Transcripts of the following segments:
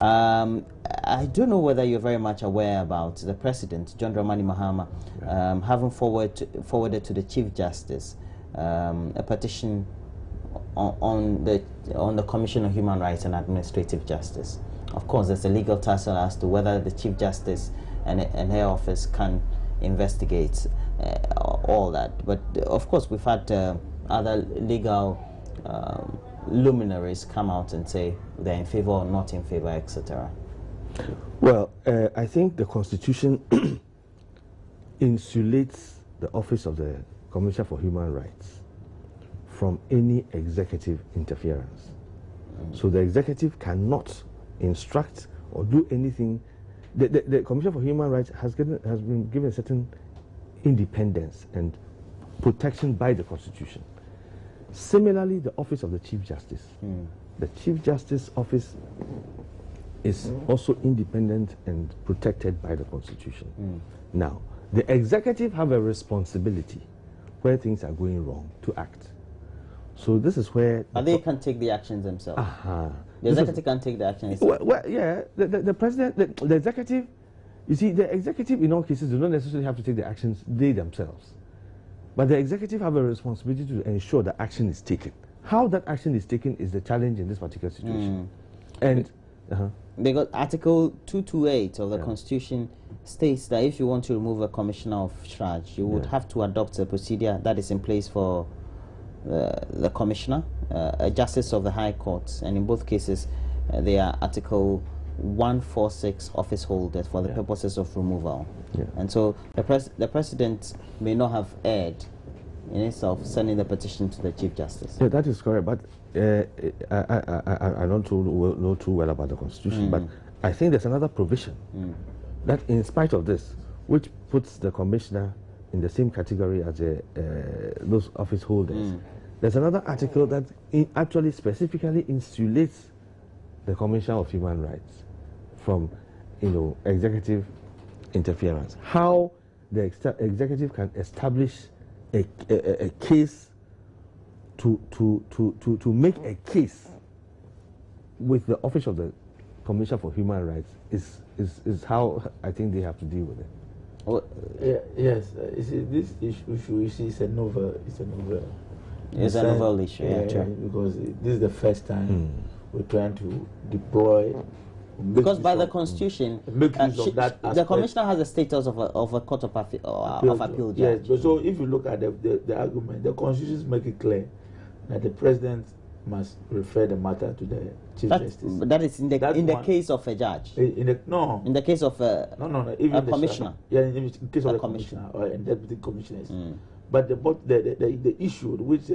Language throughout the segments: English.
I don't know whether you're very much aware about the President, John Dramani Mahama, having forwarded to the Chief Justice a petition on the Commission on Human Rights and Administrative Justice. Of course, there's a legal tussle as to whether the Chief Justice and her office can investigate all that. But of course, we've had other legal luminaries come out and say they're in favor or not in favor, etc. Well, I think the Constitution insulates the office of the Commissioner for Human Rights from any executive interference. So the executive cannot instruct or do anything. The Commissioner for Human Rights has been given a certain independence and protection by the Constitution. Similarly, the office of the Chief Justice. The Chief Justice office is also independent and protected by the Constitution. Now, the executive have a responsibility where things are going wrong to act. So this is where... But they can take the actions themselves. The executive can take the actions. Well, yeah, the president, the executive, you see, the executive in all cases do not necessarily have to take the actions they themselves. But the executive have a responsibility to ensure that action is taken. How that action is taken is the challenge in this particular situation. And because Article 228 of the Constitution states that if you want to remove a commissioner of charge, you would have to adopt a procedure that is in place for the commissioner, a justice of the High Court, and in both cases they are Article 146 office holders for the purposes of removal. And so the president may not have erred in itself sending the petition to the Chief Justice. Yeah, that is correct, but I don't know too well about the Constitution, but I think there's another provision that in spite of this, which puts the commissioner in the same category as those office holders, there's another article that actually specifically insulates the Commissioner of Human Rights from, executive interference. How the executive can establish a case to make a case with the office of the Commissioner for Human Rights is how I think they have to deal with it. Yes, you see, this issue is a novel. It's a novel issue, because this is the first time we're trying to deploy. Because by the Constitution, the commissioner has a status of a court of appeal judge. Yes, so if you look at the argument, the Constitution makes it clear that the president must refer the matter to the Chief Justice. That is in the case of a judge. In the case of even a commissioner. In the case of a commissioner or deputy commissioners. But the issue which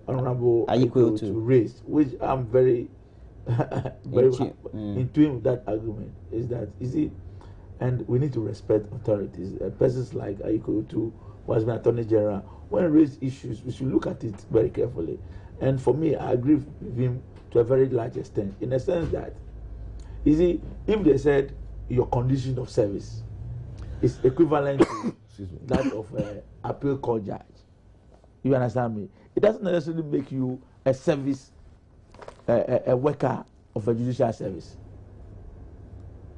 Honorable Ayiko raised, which I'm very in tune with that argument, is that and we need to respect authorities. Persons like Ayiko who has been Attorney General, when he raised issues, we should look at it very carefully. And for me, I agree with him to a very large extent, in the sense that, if they said your condition of service is equivalent to that of an appeal court judge, you understand me? It doesn't necessarily make you a service, a worker of a judicial service.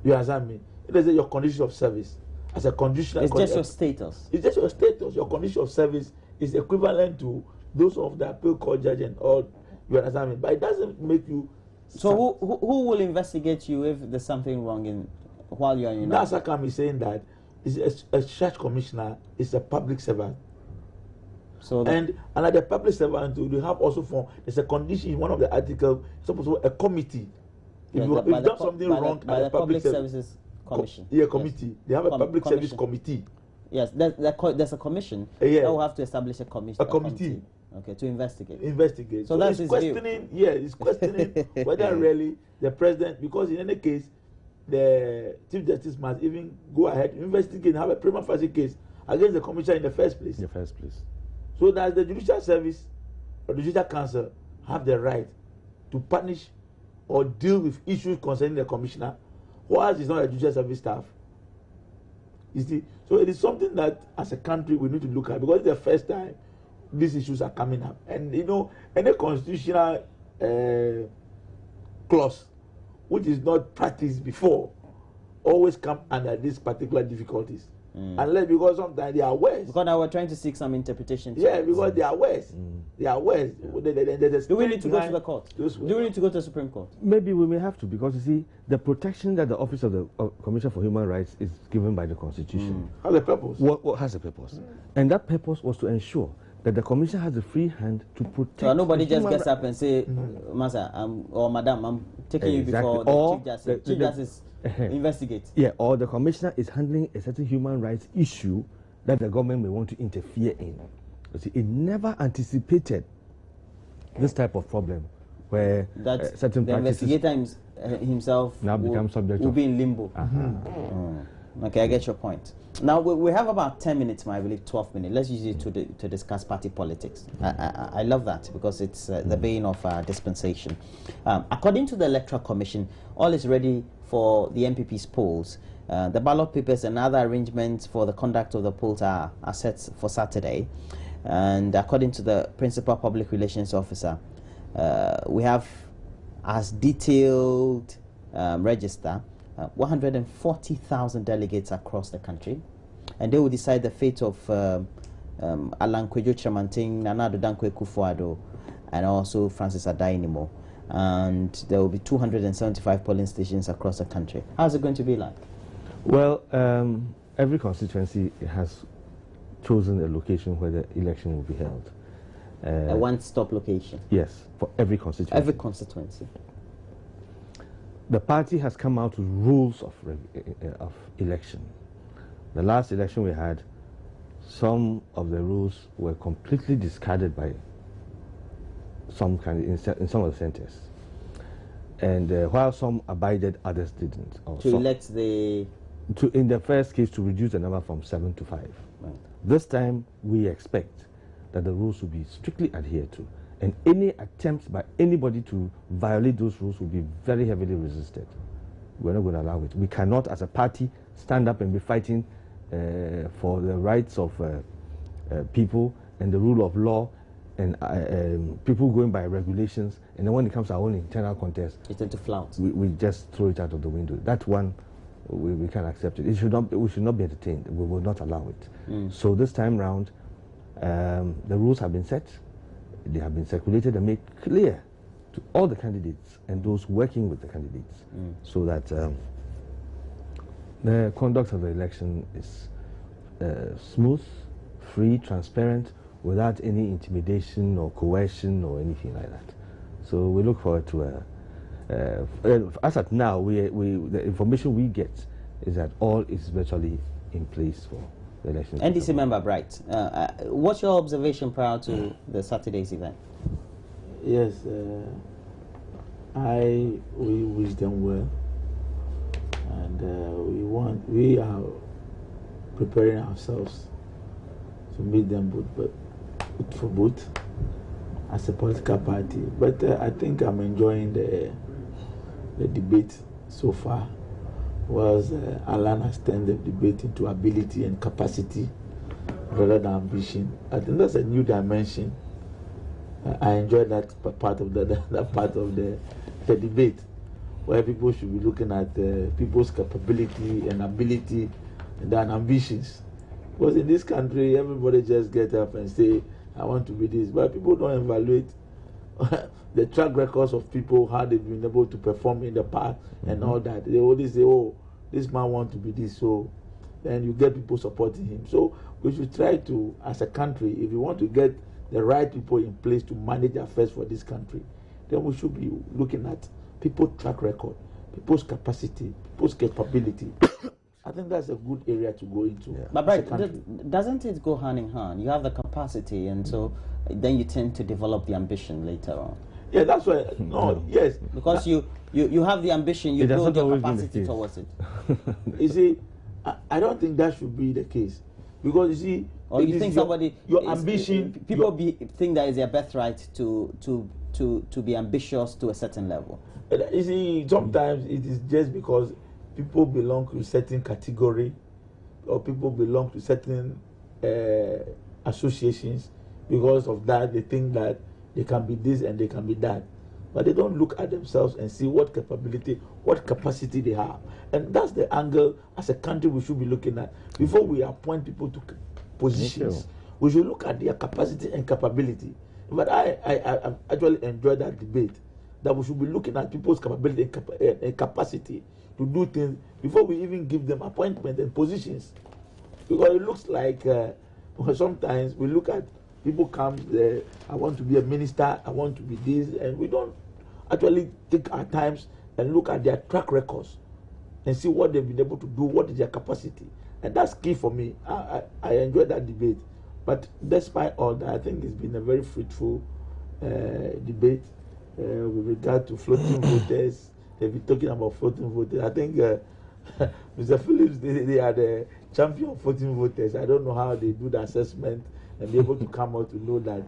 You understand me? It is your condition of service as a conditional. It's just your status. It's just your status. Your condition of service is equivalent to those of the appeal court judge and all. You understand me? But it doesn't make you. So who will investigate you if there's something wrong while you're in? That's how come he's saying that a church commissioner is a public servant. So and like the public servant, you have also there's a condition in one of the articles. Supposed to be a committee. If you've done something wrong at the public services commission. Committee. Yes. They have a public service committee. Yes, there's a commission that will have to establish a commission. A committee. Okay, to investigate. So that's questioning. Yeah, it's questioning whether really the president, because in any case, the Chief Justice must even go ahead, investigate, and have a prima facie case against the commissioner in the first place. So that the judicial service or the judicial council have the right to punish or deal with issues concerning the commissioner, whilst it's not a judicial service staff. You see, so it is something that as a country we need to look at, because it's the first time these issues are coming up. And any constitutional clause which is not practiced before, always come under these particular difficulties. Unless because sometimes they are worse. Because now we're trying to seek some interpretation. Yeah, because they are worse. They are worse. Do we need to go to the court? Do we need to go to the Supreme Court? Maybe we may have to, because you see, the protection that the Office of the Commissioner for Human Rights is given by the Constitution has a purpose. What has a purpose? And that purpose was to ensure that the Commission has a free hand to protect. So nobody just gets up and say, Master or Madam, I'm taking you before the Chief Justice. Chief Justice investigate. Yeah, or the Commissioner is handling a certain human rights issue that the government may want to interfere in. You see, it never anticipated this type of problem where certain the investigator himself now becomes subject will be in limbo. Okay, I get your point. Now we have about 10 minutes, I believe 12 minutes. Let's use it to discuss party politics. I love that because it's the bane of dispensation. According to the Electoral Commission, all is ready for the NPP's polls. The ballot papers and other arrangements for the conduct of the polls are set for Saturday. And according to the Principal Public Relations Officer, we have as detailed register 140,000 delegates across the country, and they will decide the fate of Alan Kwejo Chamanting, Nana Dankwe Kufuado, and also Francis Adainimo. And there will be 275 polling stations across the country. How's it going to be like? Well, every constituency has chosen a location where the election will be held. A one-stop location? Yes, for every constituency. Every constituency. The party has come out with rules of election. The last election we had, some of the rules were completely discarded by some in some of the centers. And while some abided, others didn't. To elect the... in the first case, to reduce the number from 7 to 5. Right. This time, we expect that the rules will be strictly adhered to. And any attempts by anybody to violate those rules will be very heavily resisted. We're not going to allow it. We cannot, as a party, stand up and be fighting for the rights of people and the rule of law and people going by regulations. And then when it comes to our own internal contest, you tend to flout. We just throw it out of the window. That one, we can't accept it. We should not be entertained. We will not allow it. So this time round, the rules have been set. They have been circulated and made clear to all the candidates and those working with the candidates, so that the conduct of the election is smooth, free, transparent, without any intimidation or coercion or anything like that. So we look forward to as at now, the information we get is that all is virtually in place for the election. NDC member Bright, what's your observation prior to the Saturday's event? Yes, we wish them well, and we are preparing ourselves to meet them both for both as a political party. But I think I'm enjoying the debate so far. Was Alan has turned the debate into ability and capacity rather than ambition. I think that's a new dimension. I enjoy that part of the debate, where people should be looking at people's capability and ability than ambitions. Because in this country, everybody just gets up and say, I want to be this, but people don't evaluate the track records of people, how they've been able to perform in the past and all that. They always say, oh, this man wants to be this, so then you get people supporting him. So we should try to, as a country, if we want to get the right people in place to manage affairs for this country, then we should be looking at people's track record, people's capacity, people's capability. I think that's a good area to go into. Yeah. But right, doesn't it go hand in hand? You have the capacity, and so then you tend to develop the ambition later on. Yeah, that's why. No, yes. Because you have the ambition, you build your capacity towards it. You see, I don't think that should be the case. Because you see, or you think your ambition, people think that is their birthright to be ambitious to a certain level. You see, sometimes it is just because people belong to a certain category, or people belong to certain associations. Because of that, they think that they can be this and they can be that. but they don't look at themselves and see what capability, what capacity they have. And that's the angle as a country we should be looking at. Before we appoint people to positions, we should look at their capacity and capability. But I actually enjoyed that debate, that we should be looking at people's capability and capacity to do things before we even give them appointments and positions. Because it looks like sometimes we look at people come, I want to be a minister, I want to be this, and we don't actually take our times and look at their track records and see what they've been able to do, what is their capacity. And that's key for me. I enjoyed that debate. But despite all that, I think it's been a very fruitful debate with regard to floating voters. They've been talking about floating voters. I think Mr. Phillips, they are the champion of floating voters. I don't know how they do the assessment and be able to come out to know that.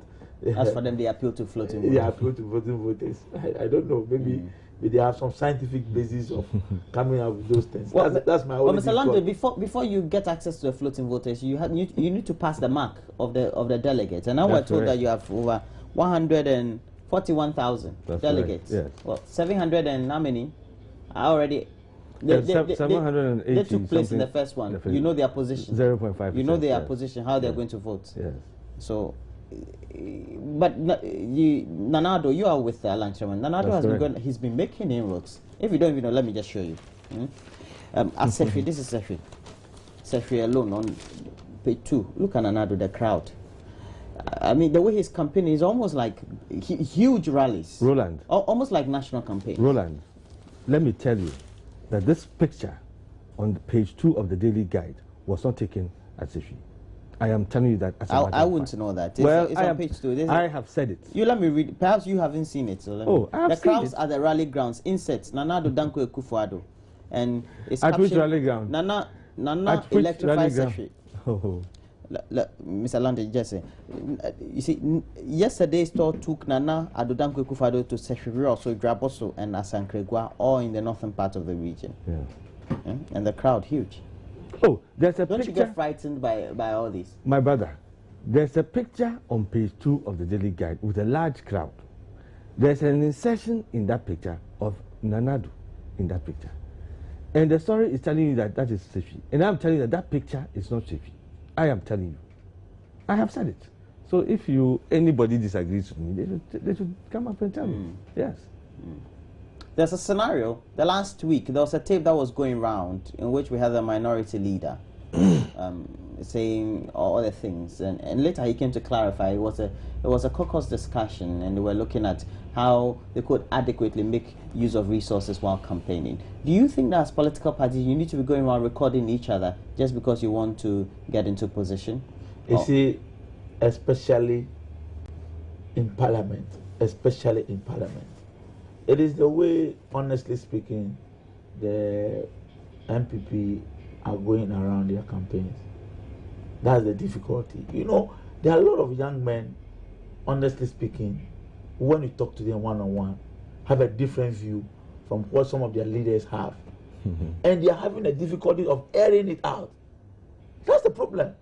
As for them, they appeal to floating voters. They appeal to floating voters. I don't know. Maybe they have some scientific basis of coming up with those things. Well, that's my only. But Mr. Lando, before you get access to the floating voters, you need to pass the mark of the delegates. And now we're told that you have over 141,000 delegates. Yes. Well, 700 and how many are already. They 780. They took place in the first one. You know their position. 0.5%. You know their position, how they're going to vote. Yes. So, but Nanado, you are with Alan Chairman. Nanado he's been making inroads. If you don't even know, let me just show you. At Sefri, this is Sefri. Sefri alone on page 2. Look at Nanado, the crowd. I mean, the way he's campaigning is almost like huge rallies. Roland. Almost like national campaign. Roland, let me tell you that this picture on page 2 of the Daily Guide was not taken at Sefri. I am telling you that. I wouldn't know that. It's on page 2. I have said it. You let me read. Perhaps you haven't seen it. So I have the seen crowds it. at the rally grounds. Insets Nanado Danko Ekufuado, and it's at which captioned, rally ground? Nana which electrifies rally Sefri. Oh. Mr. London, just say, you see, yesterday's tour took Nana Adodanko Ekufuado to Sefri, also Draboso and Asankregwa, all in the northern part of the region. Yeah. And the crowd huge. Oh, there's a Don't picture. you get frightened by all this? My brother, there's a picture on page 2 of the Daily Guide with a large crowd. There's an insertion in that picture of Nanado in that picture. And the story is telling you that that is Sefri. And I'm telling you that that picture is not Sefri. I am telling you. I have said it. So if anybody disagrees with me, they should come up and tell me. Yes. There's a scenario. The last week, there was a tape that was going around in which we had a minority leader saying all other things, and later he came to clarify it was a caucus discussion, and they were looking at how they could adequately make use of resources while campaigning. Do you think that as political parties you need to be going around recording each other just because you want to get into position? You see, especially in Parliament, it is the way, honestly speaking, the NPP are going around their campaigns. That's the difficulty. You know, there are a lot of young men, honestly speaking, who, when you talk to them one-on-one, have a different view from what some of their leaders have. And they are having a difficulty of airing it out. That's the problem.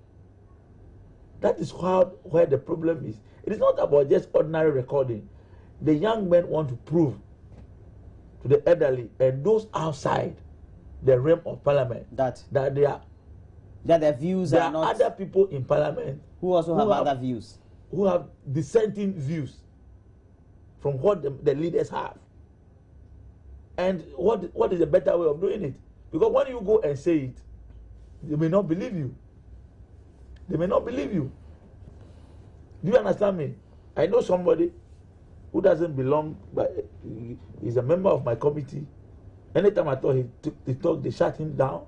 That is where the problem is. It is not about just ordinary recording. The young men want to prove to the elderly and those outside the realm of Parliament that their views there are not. Other people in Parliament who also have other views, who have dissenting views from what the leaders have. And what is a better way of doing it? Because when you go and say it, they may not believe you. They may not believe you. Do you understand me? I know somebody who doesn't belong, but he's a member of my committee. Anytime I thought he talked, they shut him down.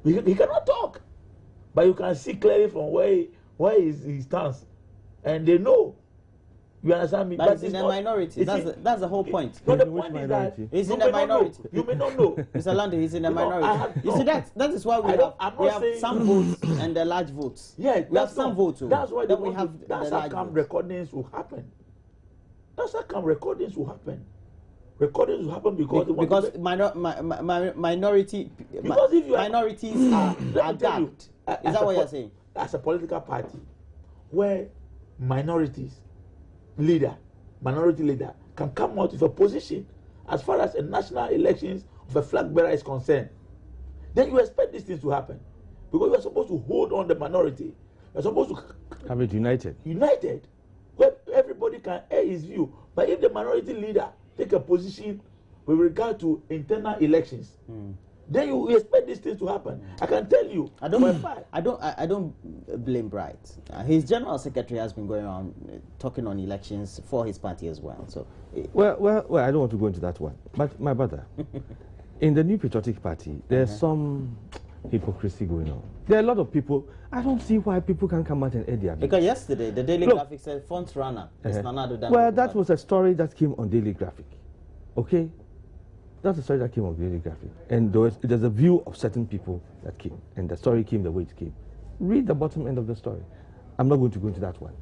He cannot talk. But you can see clearly from where he stands. And they know. You understand me? But he's in a minority. That's the whole point. No, the point is that he's in a minority. You may not know. Mr. Lando, he's in a minority. You see, that is why we have some votes and the large votes. Yeah, we have some votes. That's why we have that's how come recordings will happen. That's how come recordings will happen. Recordings will happen because minorities are gagged. Is that what you're saying? As a political party, where minority leader can come out with a position as far as a national elections of a flag bearer is concerned, then you expect these things to happen. Because you are supposed to hold on the minority. You are supposed to have it united. United, where everybody can air his view. But if the minority leader take a position with regard to internal elections, then you expect these things to happen. I can tell you. I don't blame Bright. His general secretary has been going around talking on elections for his party as well. So, well, I don't want to go into that one. But my brother, in the new Patriotic Party, there's some hypocrisy going on. There are a lot of people. I don't see why people can't come out and air their views. Because yesterday the Daily Graphic said front runner is Nana Ado Dankwa. Well, that was a story that came on Daily Graphic. Okay. That's the story that came on Daily Graphic. And there's a view of certain people that came. And the story came the way it came. Read the bottom end of the story. I'm not going to go into that one.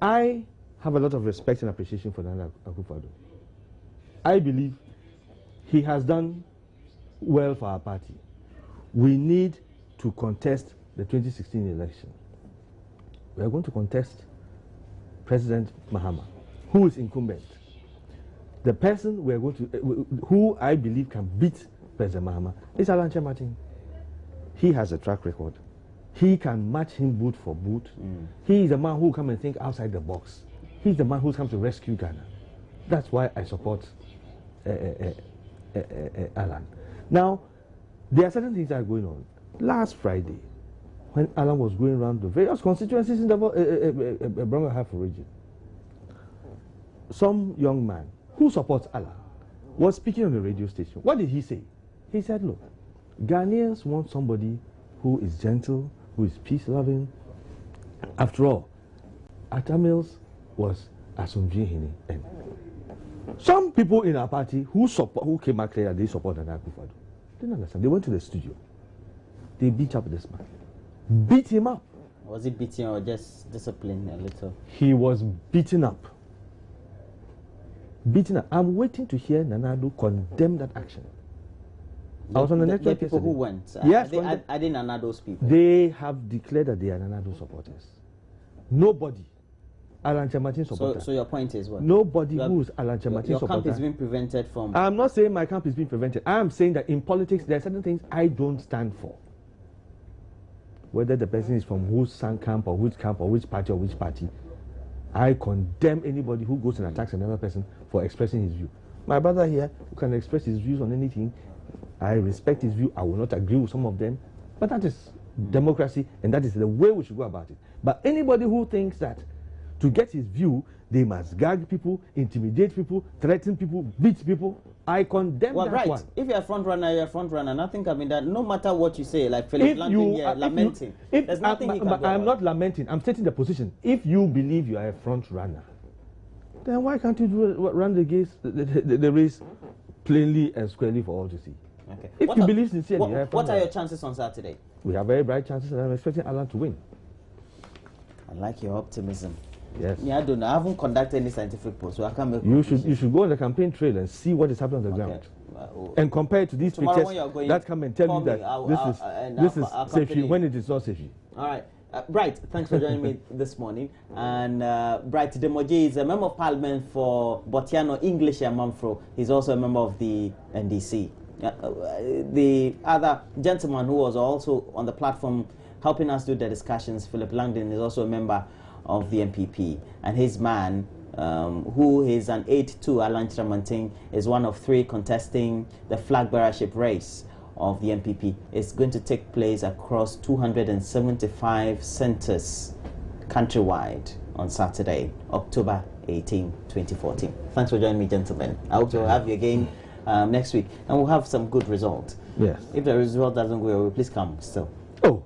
I have a lot of respect and appreciation for Nana Akufo-Addo. I believe he has done well for our party. We need to contest the 2016 election. We are going to contest President Mahama, who is incumbent. The person we are going to, who I believe can beat President Mahama, is Alan Kyerematen. He has a track record. He can match him boot for boot. He is a man who will come and think outside the box. He's the man who's come to rescue Ghana. That's why I support Alan. Now, there are certain things that are going on. Last Friday, when Alan was going around the various constituencies in the Bronga region, some young man who supports Allah was speaking on the radio station. What did he say? He said, look, Ghanaians want somebody who is gentle, who is peace-loving. After all, Atamils was Asumdwehene. And some people in our party who came out clear that they support Nana Akufo-Addo didn't understand. They went to the studio. They beat up this man. Beat him up. Was he beating or just disciplined a little? He was beaten up. Beaten up. I'm waiting to hear Nana Addo condemn that action. I was on the network people yesterday. Who went? Yes. Are they Nana Addo's people? They have declared that they are Nana Addo supporters. Nobody. Alan Kyerematen supporter. So your point is what? Nobody who is Alan Kyerematen supporter. Your camp is being prevented from... I'm not saying my camp is being prevented. I am saying that in politics, there are certain things I don't stand for. Whether the person is from whose camp or which party, I condemn anybody who goes and attacks another person for expressing his view. My brother here, who can express his views on anything, I respect his view. I will not agree with some of them, but that is democracy, and that is the way we should go about it. But anybody who thinks that to get his view, they must gag people, intimidate people, threaten people, beat people, I condemn that one. If you're a front runner, you're a front runner. Nothing can be done. No matter what you say, like Philip Landing here, lamenting. There's nothing he can do. I'm not lamenting. I'm stating the position. If you believe you are a front runner, then why can't you run the race plainly and squarely for all to see? Okay. If you believe sincerely, what are your chances on Saturday? We have very bright chances, and I'm expecting Alan to win. I like your optimism. Yes. Yeah, I don't know. I haven't conducted any scientific polls, so I can't make. You should go on the campaign trail and see what is happening on the ground, and compare it to these pictures that come and tell you that this is safety when it is not safety. All right. Bright, thanks for joining me this morning. And Bright Demoje is a member of parliament for Botiano, English and Manfro. He's also a member of the NDC. The other gentleman who was also on the platform helping us do the discussions, Philip Langdon, is also a member of the NPP. And his man, who is an aide to Alan Kyerematen, is one of three contesting the flag bearership race of the NPP. It's going to take place across 275 centres countrywide on Saturday, October 18, 2014. Thanks for joining me, gentlemen. I hope to have you again next week, and we'll have some good results. Yes. If the result doesn't go well, please come still. Oh.